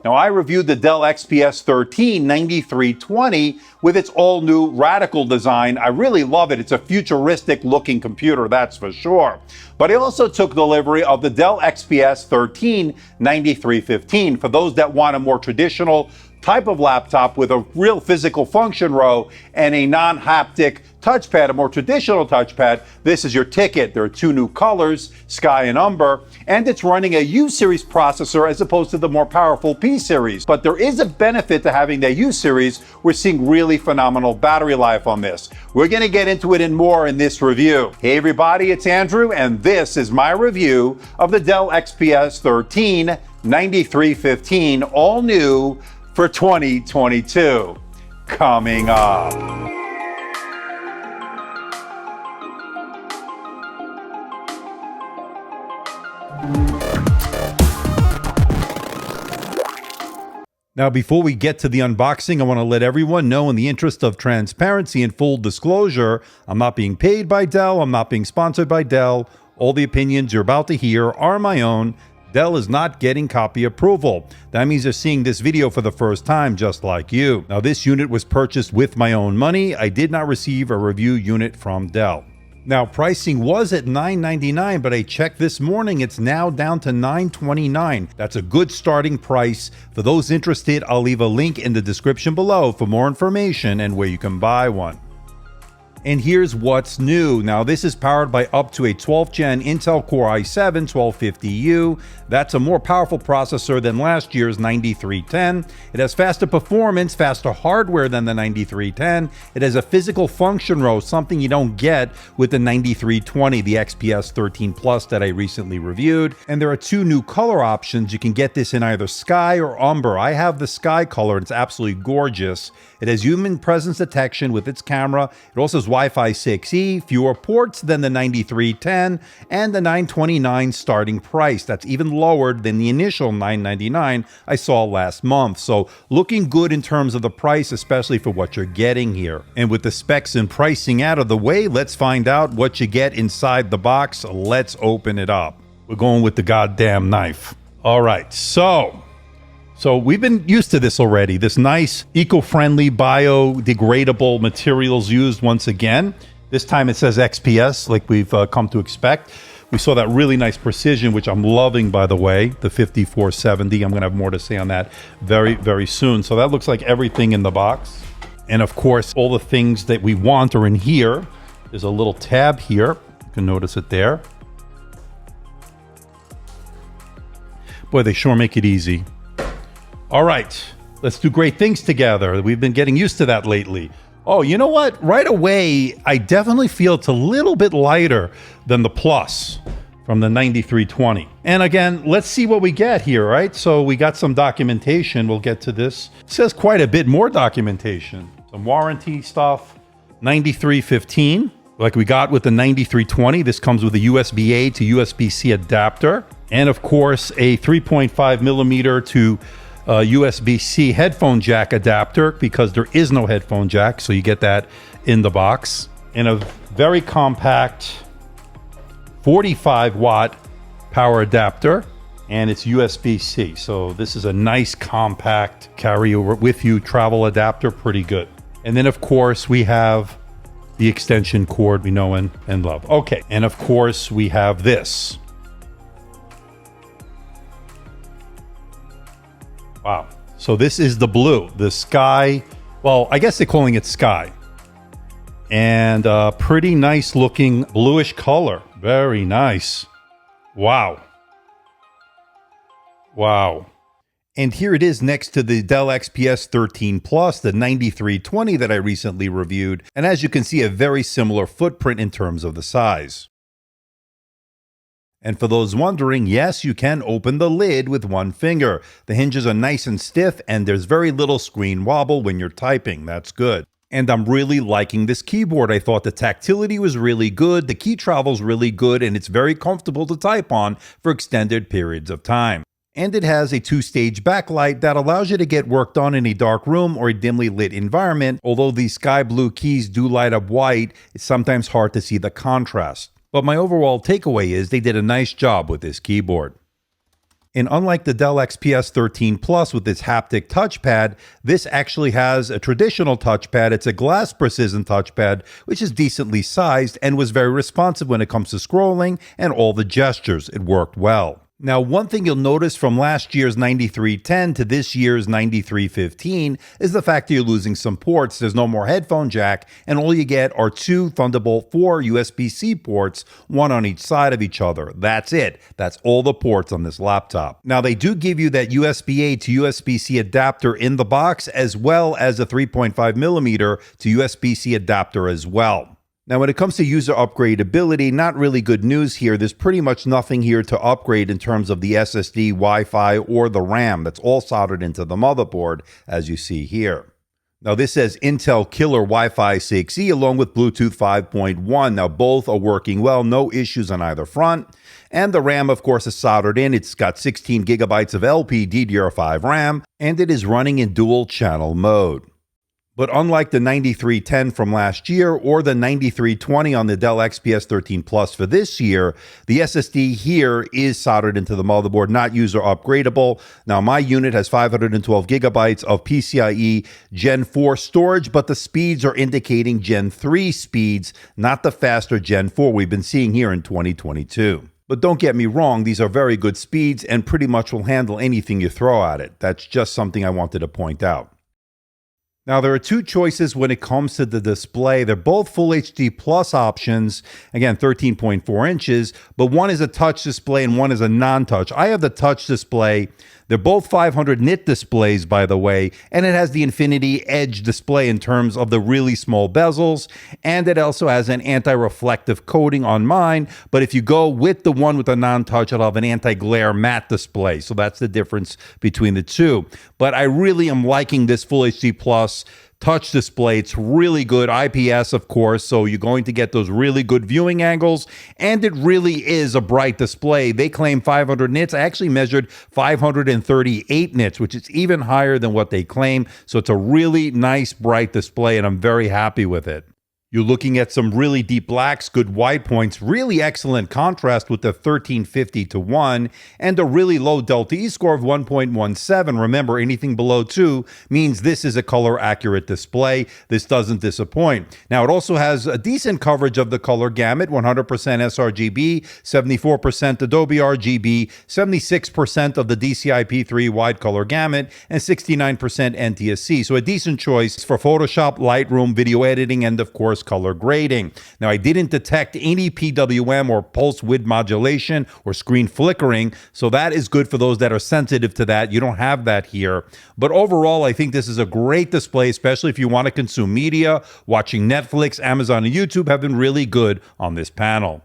Now, I reviewed the Dell XPS 13 9320 with its all-new radical design. I really love it. It's a futuristic-looking computer, that's for sure. But I also took delivery of the Dell XPS 13 9315 for those that want a more traditional type of laptop with a real physical function row and a non-haptic touchpad, a more traditional touchpad. This is your ticket. There are two new colors, Sky and Umber, and it's running a U-series processor as opposed to the more powerful P-series. But there is a benefit to having the U-series. We're seeing really phenomenal battery life on this. We're going to get into it and more in this review. Hey everybody, it's Andrew, and this is my review of the Dell XPS 13 9315, all new for 2022. Coming up. Now, before we get to the unboxing, I want to let everyone know, in the interest of transparency and full disclosure, I'm not being paid by Dell. I'm not being sponsored by Dell. All the opinions you're about to hear are my own. Dell is not getting copy approval. That means they're seeing this video for the first time, just like you. Now, this unit was purchased with my own money. I did not receive a review unit from Dell. Now, pricing was at $999, but I checked this morning, it's now down to $929. That's a good starting price. For those interested, I'll leave a link in the description below for more information and where you can buy one. And here's what's new. Now, this is powered by up to a 12th gen Intel Core i7 1250U. That's a more powerful processor than last year's 9310. It has faster performance, faster hardware than the 9310. It has a physical function row, something you don't get with the 9320, the XPS 13 Plus that I recently reviewed. And there are two new color options. You can get this in either Sky or Umber. I have the Sky color. It's absolutely gorgeous. It has human presence detection with its camera. It also has Wi-Fi 6E, fewer ports than the 9310, and the $929 starting price. That's even lower than the initial $999 I saw last month. So looking good in terms of the price, especially for what you're getting here. And with the specs and pricing out of the way, let's find out what you get inside the box. Let's open it up. We're going with the goddamn knife. All right, so we've been used to this already. This nice, eco-friendly, biodegradable materials used once again. This time it says XPS, like we've come to expect. We saw that really nice precision, which I'm loving, by the way, the 5470. I'm going to have more to say on that very, very soon. So that looks like everything in the box. And of course, all the things that we want are in here. There's a little tab here. You can notice it there. Boy, they sure make it easy. All right, let's do great things together. We've been getting used to that lately. Oh, you know what? Right away, I definitely feel it's a little bit lighter than the Plus from the 9320. And again, let's see what we get here, right? So we got some documentation. We'll get to this. It says quite a bit more documentation. Some warranty stuff. 9315, like we got with the 9320. This comes with a USB-A to USB-C adapter. And of course, a 3.5 millimeter to USB-C headphone jack adapter, because there is no headphone jack, so you get that in the box. And a very compact 45 watt power adapter, and it's USB-C. So this is a nice compact carry over with you travel adapter, pretty good. And then of course we have the extension cord we know and love. Okay, and of course we have this. Wow. So this is the blue, the Sky. Well, I guess they're calling it Sky. And a pretty nice looking bluish color. Very nice. Wow. Wow. And here it is next to the Dell XPS 13 Plus, the 9320 that I recently reviewed. And as you can see, a very similar footprint in terms of the size. And for those wondering, yes, you can open the lid with one finger. The hinges are nice and stiff, and there's very little screen wobble when you're typing. That's good. And I'm really liking this keyboard. I thought the tactility was really good, the key travel's really good, and it's very comfortable to type on for extended periods of time. And it has a two-stage backlight that allows you to get work done in a dark room or a dimly lit environment. Although these sky blue keys do light up white, it's sometimes hard to see the contrast. But my overall takeaway is they did a nice job with this keyboard. And unlike the Dell XPS 13 Plus with its haptic touchpad, this actually has a traditional touchpad. It's a glass precision touchpad, which is decently sized and was very responsive when it comes to scrolling and all the gestures. It worked well. Now, one thing you'll notice from last year's 9310 to this year's 9315 is the fact that you're losing some ports. There's no more headphone jack, and all you get are two Thunderbolt 4 USB-C ports, one on each side of each other. That's it. That's all the ports on this laptop. Now, they do give you that USB-A to USB-C adapter in the box, as well as a 3.5 millimeter to USB-C adapter as well. Now, when it comes to user upgradeability, not really good news here. There's pretty much nothing here to upgrade in terms of the SSD, Wi-Fi, or the RAM. That's all soldered into the motherboard, as you see here. Now, this says Intel Killer Wi-Fi 6E along with Bluetooth 5.1. Now, both are working well. No issues on either front. And the RAM, of course, is soldered in. It's got 16 gigabytes of LPDDR5 RAM, and it is running in dual channel mode. But unlike the 9310 from last year or the 9320 on the Dell XPS 13 Plus for this year, the SSD here is soldered into the motherboard, not user upgradable. Now, my unit has 512 gigabytes of PCIe Gen 4 storage, but the speeds are indicating Gen 3 speeds, not the faster Gen 4 we've been seeing here in 2022. But don't get me wrong, these are very good speeds and pretty much will handle anything you throw at it. That's just something I wanted to point out. Now, there are two choices when it comes to the display. They're both Full HD Plus options, again, 13.4 inches, but one is a touch display and one is a non-touch. I have the touch display. They're both 500 nit displays, by the way, and it has the Infinity Edge display in terms of the really small bezels, and it also has an anti-reflective coating on mine, but if you go with the one with the non-touch, it'll have an anti-glare matte display, so that's the difference between the two. But I really am liking this Full HD Plus touch display. It's really good. IPS, of course, so you're going to get those really good viewing angles, and it really is a bright display. They claim 500 nits. I actually measured 538 nits, which is even higher than what they claim, so it's a really nice, bright display, and I'm very happy with it. You're looking at some really deep blacks, good white points, really excellent contrast with the 1350 to 1, and a really low delta E score of 1.17. Remember, anything below 2 means this is a color accurate display. This doesn't disappoint. Now, it also has a decent coverage of the color gamut, 100% sRGB, 74% Adobe RGB, 76% of the DCI-P3 wide color gamut, and 69% NTSC. So a decent choice for Photoshop, Lightroom, video editing, and of course, color grading. Now, I didn't detect any PWM or pulse width modulation or screen flickering, so that is good for those that are sensitive to that. You don't have that here. But overall, I think this is a great display, especially if you want to consume media. Watching Netflix, Amazon, and YouTube have been really good on this panel.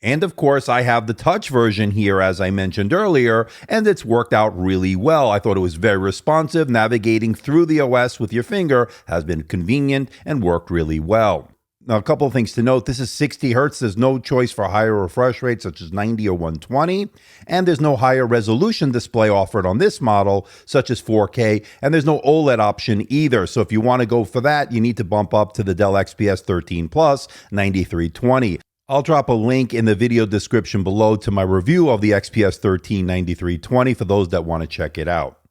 And of course, I have the touch version here, as I mentioned earlier, and it's worked out really well. I thought it was very responsive. Navigating through the OS with your finger has been convenient and worked really well. Now, a couple of things to note. This is 60 Hertz. There's no choice for higher refresh rates, such as 90 or 120. And there's no higher resolution display offered on this model, such as 4K. And there's no OLED option either. So if you want to go for that, you need to bump up to the Dell XPS 13 Plus 9320. I'll drop a link in the video description below to my review of the XPS 13 9320 for those that want to check it out.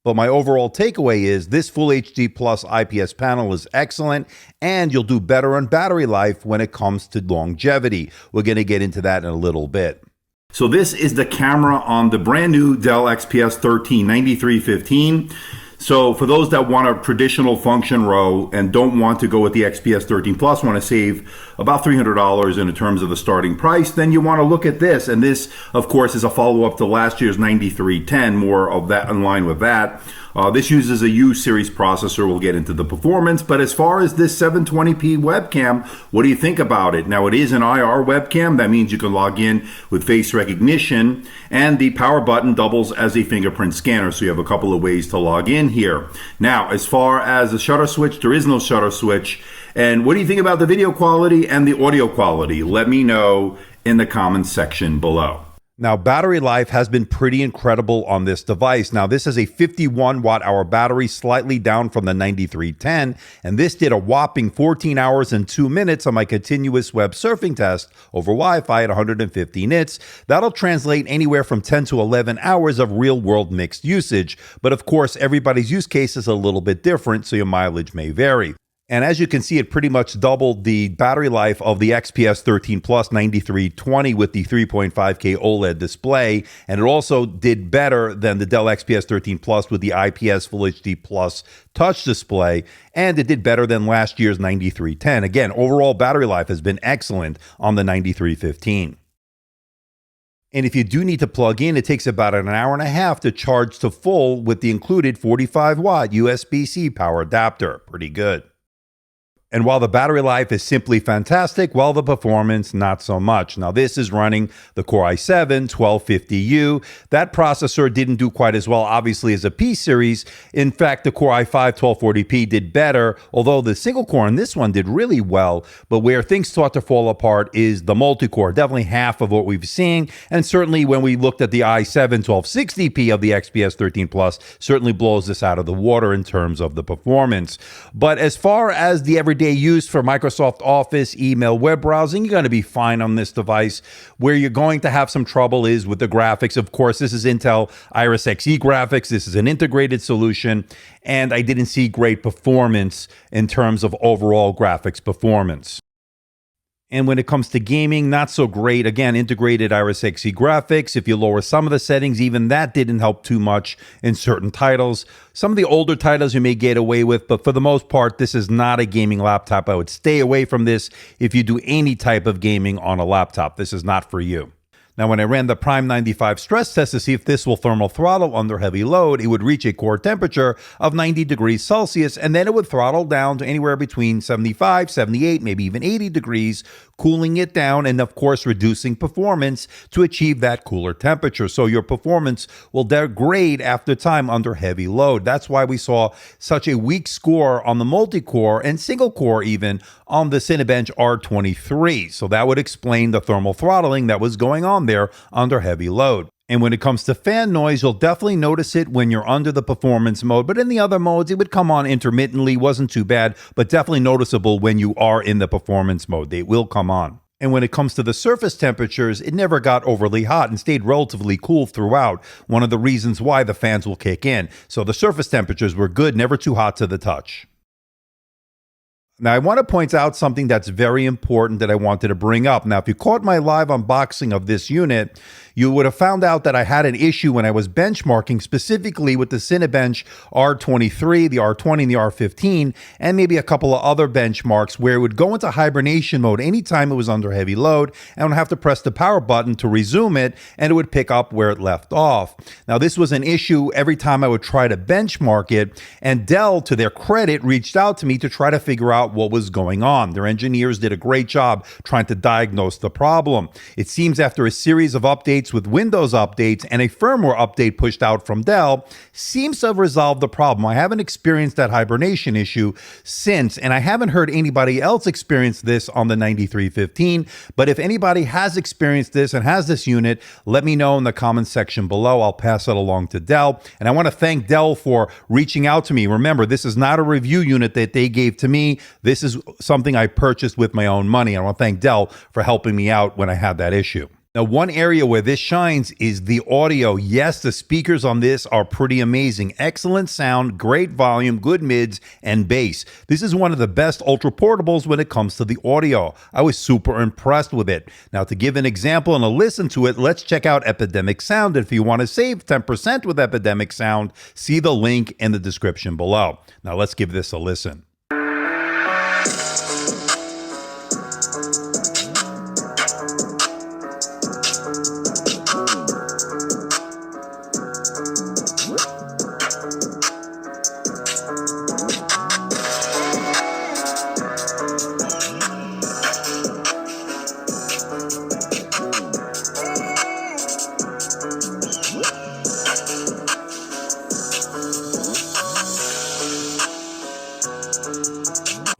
But my overall takeaway is this Full HD Plus IPS panel is excellent, and you'll do better on battery life when it comes to longevity. We're going to get into that in a little bit. So this is the camera on the brand new Dell XPS 13 9315. So for those that want a traditional function row and don't want to go with the XPS 13 Plus, want to save about $300 in terms of the starting price, then you want to look at this. And this, of course, is a follow-up to last year's 9310, more of that in line with that. This uses a U-series processor. We'll get into the performance. But as far as this 720p webcam, what do you think about it? Now, it is an IR webcam. That means you can log in with face recognition. And the power button doubles as a fingerprint scanner. So you have a couple of ways to log in here. Now, as far as the shutter switch, there is no shutter switch. And what do you think about the video quality and the audio quality? Let me know in the comments section below. Now, battery life has been pretty incredible on this device. Now, this is a 51 watt hour battery, slightly down from the 9310, and this did a whopping 14 hours and 2 minutes on my continuous web surfing test over Wi-Fi at 150 nits. That'll translate anywhere from 10 to 11 hours of real-world mixed usage. But of course, everybody's use case is a little bit different, so your mileage may vary. And as you can see, it pretty much doubled the battery life of the XPS 13 Plus 9320 with the 3.5K OLED display. And it also did better than the Dell XPS 13 Plus with the IPS Full HD Plus touch display. And it did better than last year's 9310. Again, overall battery life has been excellent on the 9315. And if you do need to plug in, it takes about an hour and a half to charge to full with the included 45 watt USB-C power adapter. Pretty good. And while the battery life is simply fantastic, well, the performance, not so much. Now, this is running the Core i7 1250U. That processor didn't do quite as well, obviously, as a P series. In fact, the Core i5 1240p did better, although the single core in this one did really well. But where things start to fall apart is the multi-core, definitely half of what we've seen. And certainly when we looked at the i7 1260p of the XPS 13 Plus, certainly blows this out of the water in terms of the performance. But as far as the everyday use for Microsoft Office, email, web browsing, you're going to be fine on this device. Where you're going to have some trouble is with the graphics. Of course, this is Intel Iris Xe graphics. This is an integrated solution, and I didn't see great performance in terms of overall graphics performance. And when it comes to gaming, not so great. Again, integrated Iris Xe graphics. If you lower some of the settings, even that didn't help too much in certain titles. Some of the older titles you may get away with, but for the most part, this is not a gaming laptop. I would stay away from this if you do any type of gaming on a laptop. This is not for you. Now, when I ran the Prime 95 stress test to see if this will thermal throttle under heavy load, it would reach a core temperature of 90 degrees Celsius, and then it would throttle down to anywhere between 75, 78, maybe even 80 degrees, cooling it down and, of course, reducing performance to achieve that cooler temperature. So your performance will degrade after time under heavy load. That's why we saw such a weak score on the multi-core and single-core even on the Cinebench R23. So that would explain the thermal throttling that was going on there under heavy load. And when it comes to fan noise, you'll definitely notice it when you're under the performance mode. But in the other modes, it would come on intermittently, wasn't too bad, but definitely noticeable when you are in the performance mode. They will come on. And when it comes to the surface temperatures, it never got overly hot and stayed relatively cool throughout. One of the reasons why the fans will kick in. So the surface temperatures were good, never too hot to the touch. Now, I want to point out something that's very important that I wanted to bring up. Now, if you caught my live unboxing of this unit, you would have found out that I had an issue when I was benchmarking specifically with the Cinebench R23, the R20, and the R15, and maybe a couple of other benchmarks where it would go into hibernation mode anytime it was under heavy load, and I would have to press the power button to resume it, and it would pick up where it left off. Now, this was an issue every time I would try to benchmark it, and Dell, to their credit, reached out to me to try to figure out what was going on. Their engineers did a great job trying to diagnose the problem. It seems after a series of updates with Windows updates and a firmware update pushed out from Dell, seems to have resolved the problem. I haven't experienced that hibernation issue since, and I haven't heard anybody else experience this on the 9315, but if anybody has experienced this and has this unit, let me know in the comments section below. I'll pass it along to Dell, and I want to thank Dell for reaching out to me. Remember, this is not a review unit that they gave to me. This is something I purchased with my own money. I want to thank Dell for helping me out when I had that issue. Now, one area where this shines is the audio. Yes, the speakers on this are pretty amazing. Excellent sound, great volume, good mids, and bass. This is one of the best ultra portables when it comes to the audio. I was super impressed with it. Now, to give an example and a listen to it, let's check out Epidemic Sound. If you want to save 10% with Epidemic Sound, see the link in the description below. Now, let's give this a listen.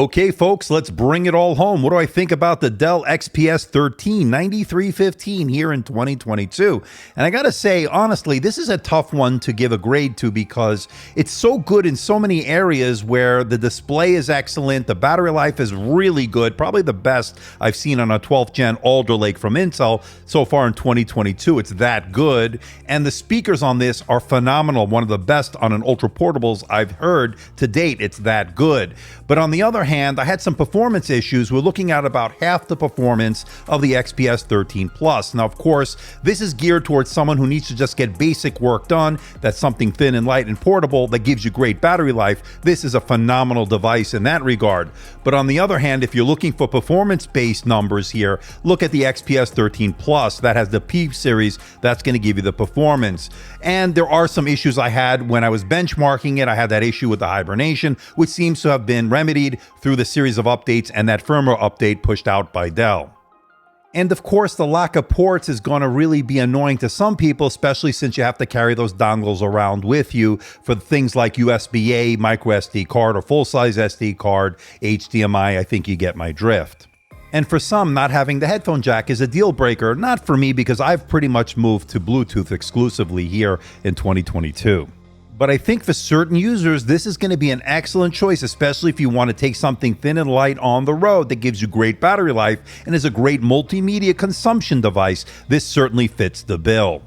Okay, folks, let's bring it all home. What do I think about the Dell XPS 13 9315 here in 2022? And I got to say, honestly, this is a tough one to give a grade to because it's so good in so many areas where the display is excellent, the battery life is really good, probably the best I've seen on a 12th gen Alder Lake from Intel so far in 2022. It's that good. And the speakers on this are phenomenal, one of the best on an ultra portables I've heard to date. It's that good. But on the other hand, I had some performance issues. We're looking at about half the performance of the XPS 13 Plus. Now, of course, this is geared towards someone who needs to just get basic work done. That's something thin and light and portable that gives you great battery life. This is a phenomenal device in that regard. But on the other hand, if you're looking for performance-based numbers here, look at the XPS 13 Plus. That has the P series. That's going to give you the performance. And there are some issues I had when I was benchmarking it. I had that issue with the hibernation, which seems to have been remedied through the series of updates and that firmware update pushed out by Dell. And of course, the lack of ports is going to really be annoying to some people, especially since you have to carry those dongles around with you for things like USB-A, micro SD card, or full-size SD card, HDMI. I think you get my drift. And for some, not having the headphone jack is a deal breaker. Not for me, because I've pretty much moved to Bluetooth exclusively here in 2022. But I think for certain users, this is going to be an excellent choice, especially if you want to take something thin and light on the road that gives you great battery life and is a great multimedia consumption device. This certainly fits the bill.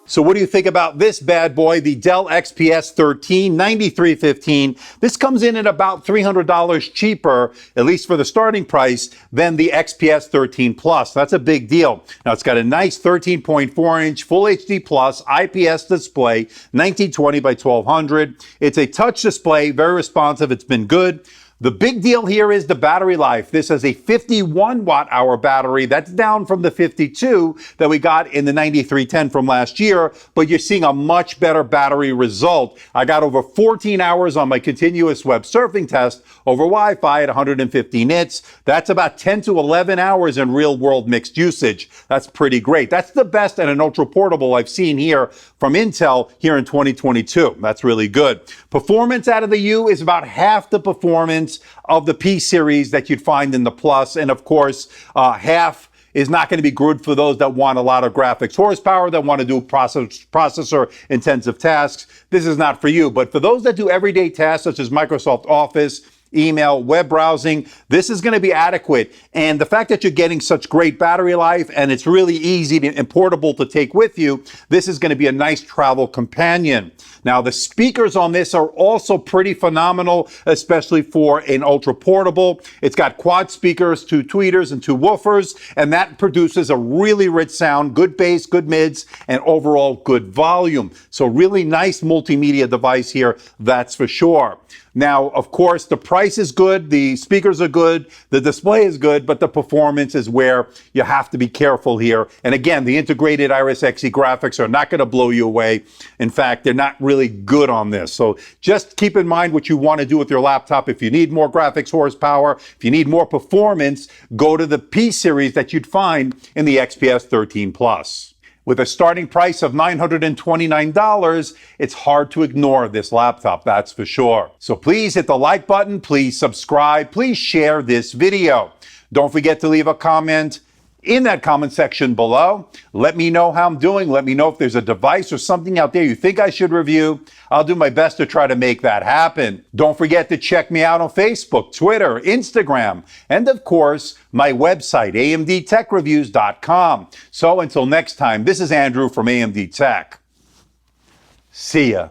So what do you think about this bad boy, the Dell XPS 13 9315? This comes in at about $300 cheaper, at least for the starting price, than the XPS 13 Plus. That's a big deal. Now, it's got a nice 13.4-inch Full HD Plus IPS display, 1920 by 1200. It's a touch display, very responsive. It's been good. The big deal here is the battery life. This has a 51 watt-hour battery. That's down from the 52 that we got in the 9310 from last year, but you're seeing a much better battery result. I got over 14 hours on my continuous web surfing test over Wi-Fi at 150 nits. That's about 10 to 11 hours in real-world mixed usage. That's pretty great. That's the best at an ultra portable I've seen here from Intel here in 2022. That's really good. Performance out of the U is about half the performance of the P series that you'd find in the Plus. And of course, half is not going to be good for those that want a lot of graphics horsepower, that want to do processor intensive tasks. This is not for you. But for those that do everyday tasks such as Microsoft Office, email, web browsing, this is going to be adequate. And the fact that you're getting such great battery life and it's really easy and portable to take with you, this is going to be a nice travel companion. Now, the speakers on this are also pretty phenomenal, especially for an ultra portable. It's got quad speakers, 2 tweeters and 2 woofers, and that produces a really rich sound, good bass, good mids, and overall good volume. So really nice multimedia device here, that's for sure. Now, of course, the price is good, the speakers are good, the display is good, but the performance is where you have to be careful here. And again, the integrated Iris Xe graphics are not going to blow you away. In fact, they're not really good on this. So just keep in mind what you want to do with your laptop. If you need more graphics horsepower, if you need more performance, go to the P series that you'd find in the XPS 13 Plus. With a starting price of $929, it's hard to ignore this laptop, that's for sure. So please hit the like button, please subscribe, please share this video. Don't forget to leave a comment in that comment section below. Let me know how I'm doing. Let me know if there's a device or something out there you think I should review. I'll do my best to try to make that happen. Don't forget to check me out on Facebook, Twitter, Instagram, and of course, my website, amdtechreviews.com. So until next time, this is Andrew from AMD Tech. See ya.